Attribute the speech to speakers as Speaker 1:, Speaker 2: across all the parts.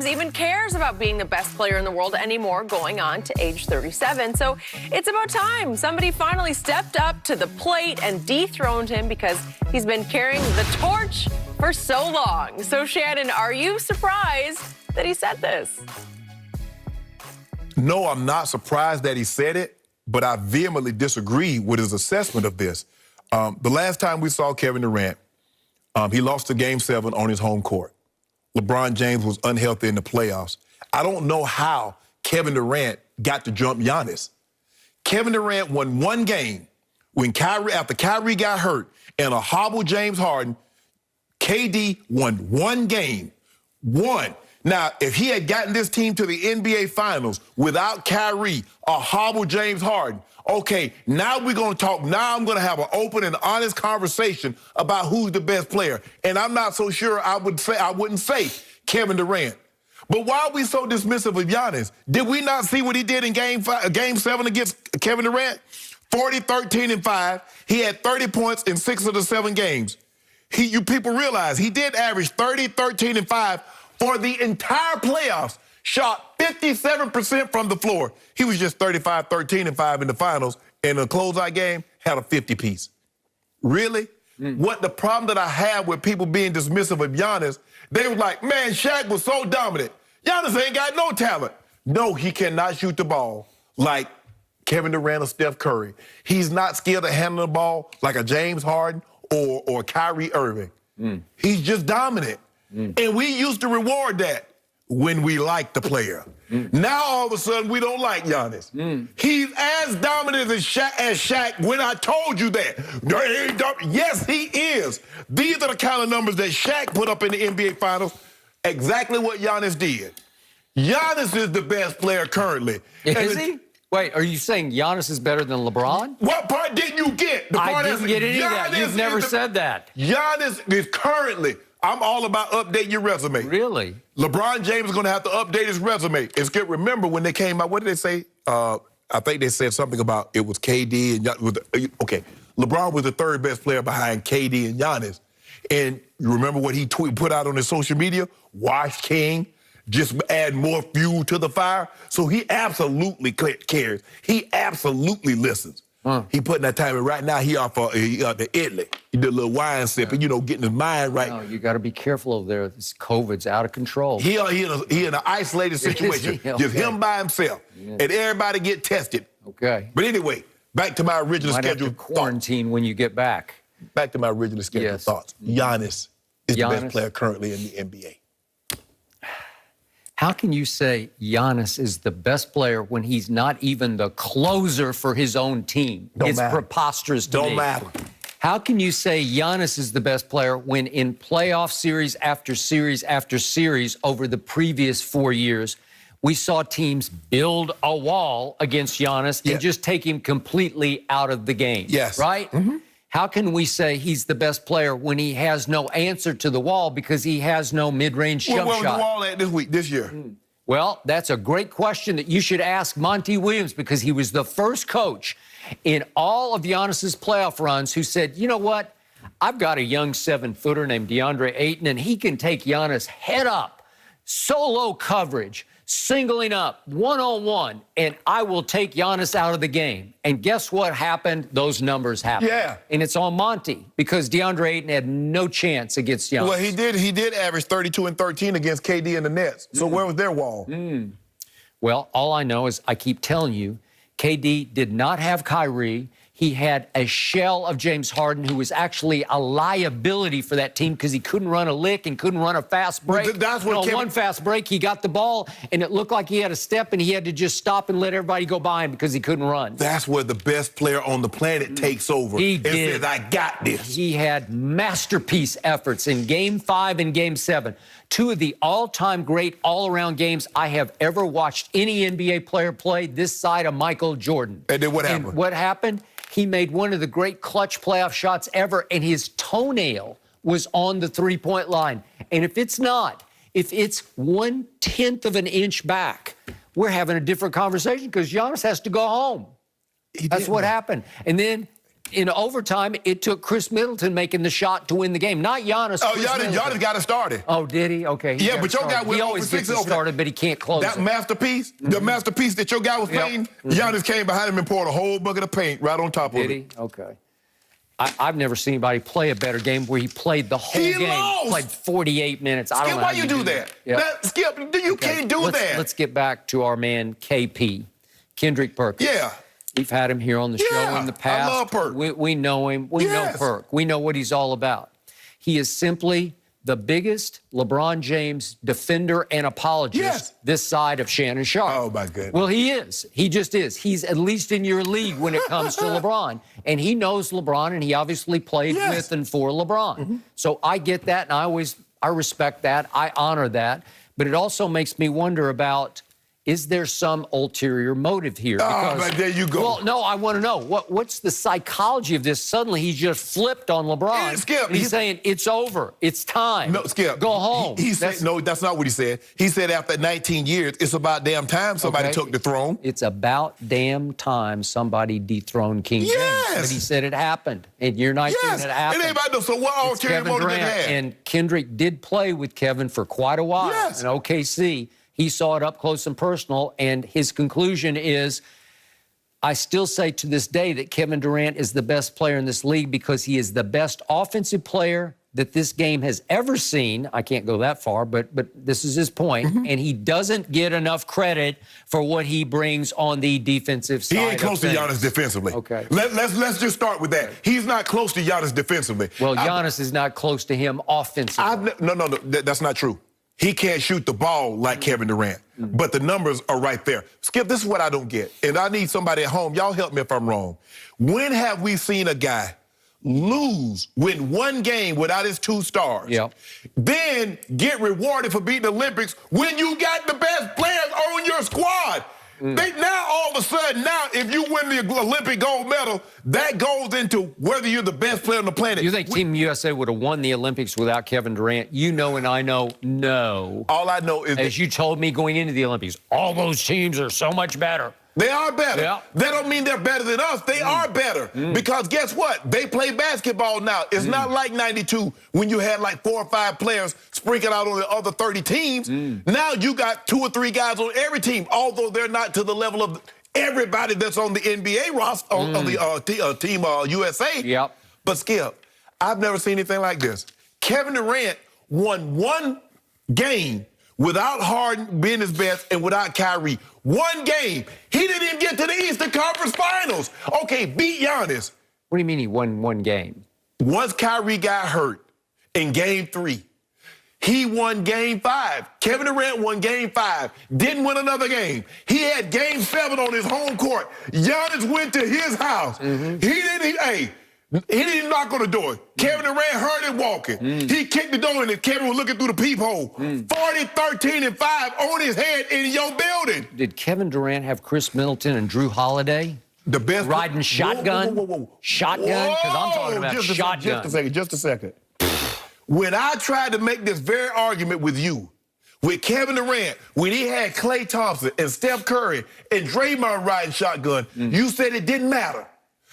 Speaker 1: Even cares about being the best player in the world anymore, going on to age 37. So it's about time somebody finally stepped up to the plate and dethroned him because he's been carrying the torch for so long. So Shannon, are you surprised that he said this?
Speaker 2: No, I'm not surprised that he said it, but I vehemently disagree with his assessment of this. The last time we saw Kevin Durant, he lost to Game 7 on his home court. LeBron James was unhealthy in the playoffs. I don't know how Kevin Durant got to jump Giannis. Kevin Durant won one game when after Kyrie got hurt and a hobble James Harden. KD won one game. One. Now, if he had gotten this team to the NBA Finals without Kyrie or hobble James Harden, okay, now we're going to talk. Now I'm going to have an open and honest conversation about who's the best player. And I'm not so sure I wouldn't say Kevin Durant. But why are we so dismissive of Giannis? Did we not see what he did in Game 7 against Kevin Durant? 40, 13, and 5. He had 30 points in 6 of the 7 games. You people realize he did average 30, 13, and 5 for the entire playoffs. Shot 57% from the floor. He was just 35, 13, and 5 in the finals. In a closeout game, had a 50-piece. Really? What the problem that I have with people being dismissive of Giannis, they were like, man, Shaq was so dominant. Giannis ain't got no talent. No, he cannot shoot the ball like Kevin Durant or Steph Curry. He's not skilled at handling the ball like a James Harden or Kyrie Irving. He's just dominant. And we used to reward that when we liked the player. Now, all of a sudden, we don't like Giannis. He's as dominant as Shaq when I told you that. Yes, he is. These are the kind of numbers that Shaq put up in the NBA Finals. Exactly what Giannis did. Giannis is the best player currently.
Speaker 3: Is he? Wait, are you saying Giannis is better than LeBron?
Speaker 2: What part didn't you get? The part
Speaker 3: I didn't get any of that. You've never said that.
Speaker 2: Giannis is currently... I'm all about updating your resume.
Speaker 3: Really?
Speaker 2: LeBron James is going to have to update his resume. It's good. Remember when they came out, what did they say? I think they said something about it was KD and Giannis. Okay, LeBron was the third best player behind KD and Giannis. And you remember what he put out on his social media? Wash King, just add more fuel to the fire. So he absolutely cares. He absolutely listens. He putting that time in right now. He off the Italy. He did a little wine sipping, you know, getting his mind right.
Speaker 3: No, you got to be careful over there. This COVID's out of control.
Speaker 2: He in an isolated situation, just him by himself, and everybody get tested.
Speaker 3: Okay.
Speaker 2: But anyway, back to my original schedule.
Speaker 3: Have to quarantine when you get back.
Speaker 2: Back to my original schedule thoughts. Giannis is the best player currently in the NBA.
Speaker 3: How can you say Giannis is the best player when he's not even the closer for his own team? It's preposterous to me.
Speaker 2: Don't matter.
Speaker 3: How can you say Giannis is the best player when in playoff series after series after series over the previous 4 years, we saw teams build a wall against Giannis and just take him completely out of the game?
Speaker 2: Yes.
Speaker 3: Right? How can we say he's the best player when he has no answer to the wall because he has no mid-range jump shot?
Speaker 2: Where was the wall at this year?
Speaker 3: Well, that's a great question that you should ask Monty Williams because he was the first coach in all of Giannis's playoff runs who said, you know what? I've got a young 7-footer named DeAndre Ayton, and he can take Giannis head up, solo coverage, singling up, one-on-one, and I will take Giannis out of the game. And guess what happened? Those numbers happened.
Speaker 2: Yeah.
Speaker 3: And it's on Monty because DeAndre Ayton had no chance against Giannis.
Speaker 2: Well, he did average 32 and 13 against KD and the Nets. So where was their wall?
Speaker 3: Well, all I know is I keep telling you, KD did not have Kyrie. He had a shell of James Harden, who was actually a liability for that team because he couldn't run a lick and couldn't run a fast break.
Speaker 2: That's what
Speaker 3: one fast break, he got the ball, and it looked like he had a step, and he had to just stop and let everybody go by him because he couldn't run.
Speaker 2: That's where the best player on the planet takes over.
Speaker 3: He
Speaker 2: and
Speaker 3: did.
Speaker 2: says, I got this.
Speaker 3: He had masterpiece efforts in Game 5 and Game 7. Two of the all-time great all-around games I have ever watched any NBA player play this side of Michael Jordan.
Speaker 2: And then what happened?
Speaker 3: And what happened? He made one of the great clutch playoff shots ever, and his toenail was on the three-point line. And if it's not, if it's 1/10 of an inch back, we're having a different conversation because Giannis has to go home. That's what happened. And then in overtime, it took Chris Middleton making the shot to win the game, not Giannis.
Speaker 2: Oh, Giannis got it started.
Speaker 3: Oh, did he? Okay.
Speaker 2: Yeah, but your guy went
Speaker 3: he
Speaker 2: over
Speaker 3: always gets
Speaker 2: 6.
Speaker 3: it started, but he can't close
Speaker 2: that
Speaker 3: it.
Speaker 2: masterpiece, the masterpiece that your guy was playing, Giannis came behind him and poured a whole bucket of paint right on top of it.
Speaker 3: Did he? Okay. I've never seen anybody play a better game where he played the whole game.
Speaker 2: Lost.
Speaker 3: Played 48 minutes. I don't
Speaker 2: Skip,
Speaker 3: know
Speaker 2: why
Speaker 3: how
Speaker 2: you do that? Skip, you can't do that.
Speaker 3: Let's get back to our man, KP, Kendrick Perkins.
Speaker 2: Yeah.
Speaker 3: We've had him here on the show in the past.
Speaker 2: I love Perk.
Speaker 3: We know him. We know Perk. We know what he's all about. He is simply the biggest LeBron James defender and apologist this side of Shannon Sharpe.
Speaker 2: Oh, my goodness.
Speaker 3: Well, he is. He just is. He's at least in your league when it comes to LeBron. And he knows LeBron, and he obviously played with and for LeBron. So I get that, and I respect that. I honor that. But it also makes me wonder about, is there some ulterior motive here?
Speaker 2: Oh, man, there you go.
Speaker 3: Well, no, I want to know. What's the psychology of this? Suddenly, he just flipped on LeBron.
Speaker 2: Skip,
Speaker 3: and he's saying, it's over. It's time.
Speaker 2: No, Skip.
Speaker 3: Go home.
Speaker 2: He said, no, that's not what he said. He said after 19 years, it's about damn time somebody took the throne.
Speaker 3: It's about damn time somebody dethroned King James. But he said it happened. And you're not saying it happened.
Speaker 2: It ain't about no, so what ulterior motive did he have?
Speaker 3: And Kendrick did play with Kevin for quite a while in OKC. He saw it up close and personal, and his conclusion is, I still say to this day that Kevin Durant is the best player in this league because he is the best offensive player that this game has ever seen. I can't go that far, but this is his point. And he doesn't get enough credit for what he brings on the defensive side.
Speaker 2: He ain't close to Giannis defensively.
Speaker 3: Okay.
Speaker 2: Let's just start with that. He's not close to Giannis defensively.
Speaker 3: Well, Giannis is not close to him offensively.
Speaker 2: No, that's not true. He can't shoot the ball like Kevin Durant, but the numbers are right there. Skip, this is what I don't get, and I need somebody at home. Y'all help me if I'm wrong. When have we seen a guy win one game without his 2 stars, then get rewarded for beating the Olympics when you got the best players on your squad? Now, all of a sudden, if you win the Olympic gold medal, that goes into whether you're the best player on the planet.
Speaker 3: You think Team USA would have won the Olympics without Kevin Durant? You know and I know, no.
Speaker 2: All I know is
Speaker 3: as you told me going into the Olympics, all those teams are so much better.
Speaker 2: They are better.
Speaker 3: Yeah.
Speaker 2: That don't mean they're better than us. They are better. Because guess what? They play basketball now. It's not like 92 when you had like 4 or 5 players sprinkled out on the other 30 teams. Now you got 2 or 3 guys on every team, although they're not to the level of everybody that's on the NBA roster, on the Team USA. But Skip, I've never seen anything like this. Kevin Durant won one game without Harden being his best and without Kyrie. One game. He didn't even get to the Eastern Conference Finals. Okay, beat Giannis.
Speaker 3: What do you mean he won one game?
Speaker 2: Once Kyrie got hurt in Game 3, he won Game 5. Kevin Durant won Game 5. Didn't win another game. He had Game 7 on his home court. Giannis went to his house. He didn't knock on the door. Kevin Durant heard him walking. He kicked the door in and Kevin was looking through the peephole. 40, 13, and 5 on his head in your building.
Speaker 3: Did Kevin Durant have Chris Middleton and Drew Holiday?
Speaker 2: The best.
Speaker 3: Riding shotgun?
Speaker 2: Whoa.
Speaker 3: Shotgun? Because I'm talking about shotgun.
Speaker 2: Just a second. When I tried to make this very argument with you, with Kevin Durant, when he had Klay Thompson and Steph Curry and Draymond riding shotgun, you said it didn't matter.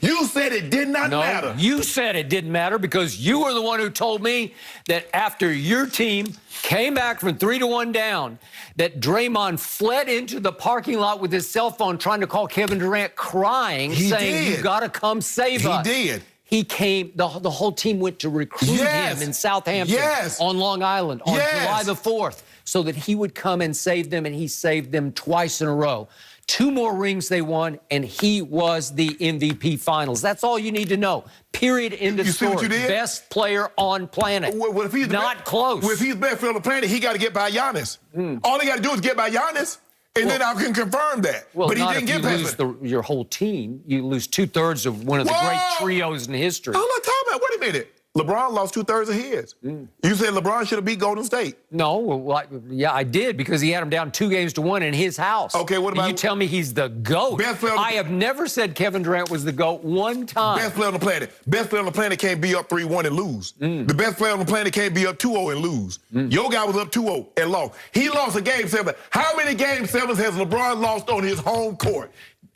Speaker 2: You said it did not matter.
Speaker 3: You said it didn't matter because you were the one who told me that after your team came back from 3-1 down, that Draymond fled into the parking lot with his cell phone trying to call Kevin Durant crying, saying, you got to come save us.
Speaker 2: He did.
Speaker 3: He came, the whole team went to recruit him in Southampton on Long Island on July the 4th so that he would come and save them, and he saved them twice in a row. 2 more rings they won, and he was the MVP finals. That's all you need to know. Period. End of story.
Speaker 2: See what you did?
Speaker 3: Best player on planet.
Speaker 2: Well, if he's
Speaker 3: not close.
Speaker 2: Well, if he's best player on the planet, he got to get by Giannis. All he got to do is get by Giannis, and then I can confirm that.
Speaker 3: Well,
Speaker 2: but he didn't get past
Speaker 3: your whole team. You lose 2/3 of one of the great trios in history.
Speaker 2: Hold on, time out. Wait a minute. LeBron lost 2/3 of his. You said LeBron should have beat Golden State.
Speaker 3: No, well, yeah, I did because he had him down 2-1 in his house.
Speaker 2: Okay, what about
Speaker 3: you tell me he's the GOAT? I have never said Kevin Durant was the GOAT one time.
Speaker 2: Best player on the planet. Best player on the planet can't be up 3-1 and lose. The best player on the planet can't be up 2-0 and lose. Your guy was up 2-0 and lost. He lost a Game 7. How many Game 7s has LeBron lost on his home court?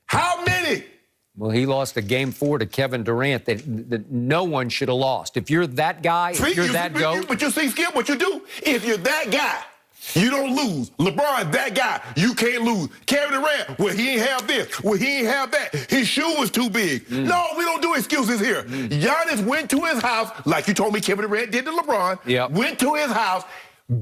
Speaker 2: How many?
Speaker 3: Well, he lost a game 4 to Kevin Durant that no one should have lost. If you're that guy, if you're that GOAT.
Speaker 2: But you see, Skip, what you do, if you're that guy, you don't lose. LeBron, that guy, you can't lose. Kevin Durant, well, he ain't have this. Well, he ain't have that. His shoe was too big. No, we don't do excuses here. Giannis went to his house, like you told me Kevin Durant did to LeBron.
Speaker 3: Yep.
Speaker 2: Went to his house,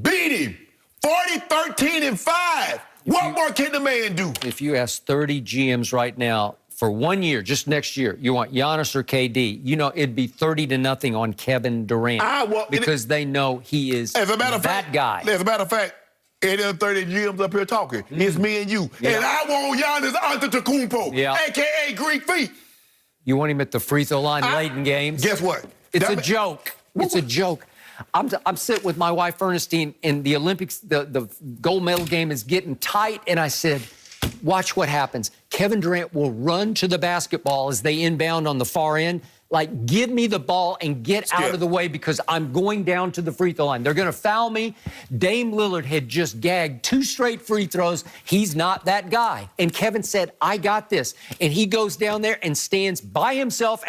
Speaker 2: beat him 40, 13, and 5. What more can the man do?
Speaker 3: If you ask 30 GMs right now, for 1 year, just next year, you want Giannis or KD, you know it'd be 30-0 on Kevin Durant because they know he is that guy.
Speaker 2: As a matter of fact, any of the 30 GMs up here talking, it's me and you. Yeah. And I want Giannis Antetokounmpo, a.k.a. Greek feet.
Speaker 3: You want him at the free throw line late in games?
Speaker 2: Guess what?
Speaker 3: It's a joke. It's a joke. I'm sitting with my wife, Ernestine, in the Olympics. The gold medal game is getting tight, and I said, watch what happens. Kevin Durant will run to the basketball as they inbound on the far end. Like, give me the ball and get out of the way because I'm going down to the free throw line. They're going to foul me. Dame Lillard had just gagged 2 straight free throws. He's not that guy. And Kevin said, I got this. And he goes down there and stands by himself.